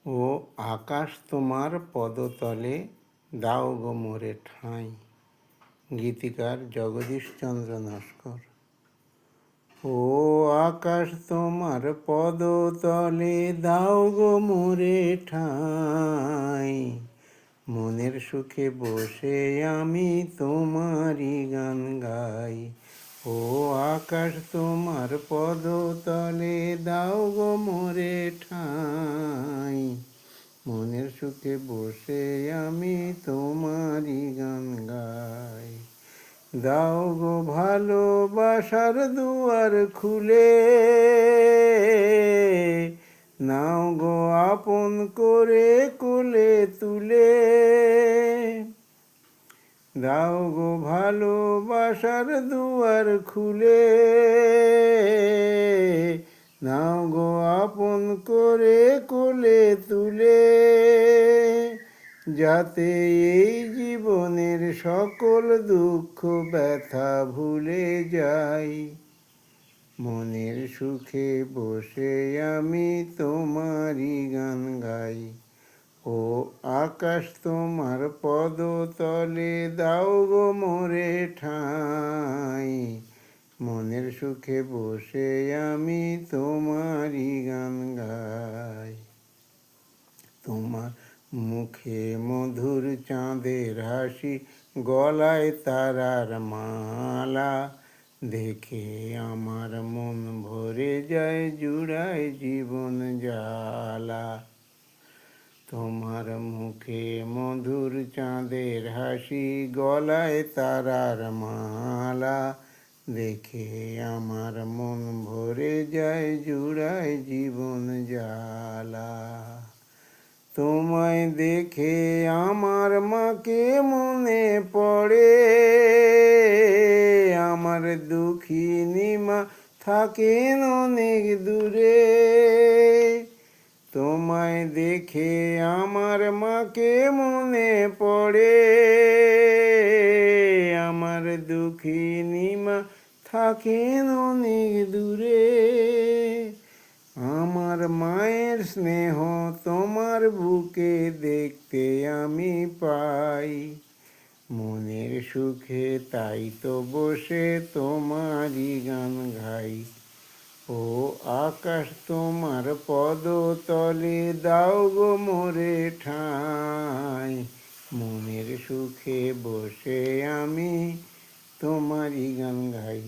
ও আকাশ তোমার পদতলে দাও গো মোরে ঠাঁই। গীতিকার জগদীশচন্দ্র নস্কর। ও আকাশ তোমার পদতলে দাও গো মোরে ঠাঁই। মনের সুখে বসে আমি তোমারই গান গাই। ও আকাশ তোমার পদতলে দাও গো মোরে ঠাঁই। মনের সুখে বসে আমি তোমারই গান গাই। দাও গো ভালোবাসার দুয়ার খুলে, নাও গো আপন করে কোলে তুলে। দাও গো ভালোবাসার দুয়ার খুলে, নাও গো আপন করে কোলে তুলে। যাতে এই জীবনের সকল দুঃখ ব্যথা ভুলে যাই। মনের সুখে বসে আমি তোমারই গান গাই। ও আকাশ তোমার পদতলে দাও গো মোরে ঠাঁই। মনের সুখে বসে আমি তোমারই গান গাই। তোমার মুখে মধুর চাঁদের হাসি, গলায় তারার মালা, দেখে আমার মন ভরে যায়, জুড়ায় জীবন জ্বালা। তোমার মুখে মধুর চাঁদের হাসি, গলায় তারার মালা, দেখে আমার মন ভরে যায়, জুড়ায় জীবন জ্বালা। তোমায় দেখে আমার মাকে মনে পড়ে, আমার দুঃখিনী মা থাকেন অনেক দূরে। তোমায় দেখে আমার মাকে মনে পড়ে, আমার দুঃখিনী মা থাকেন অনেক দূরে। আমার মায়ের স্নেহ তোমার বুকে দেখতে আমি পাই। মনের সুখে তাই তো বসে তোমারই গান গাই। ও আকাশ তোমার পদতলে দাও গো মোরে ঠাঁই। মনের সুখে বসে আমি তোমারই গান গাই।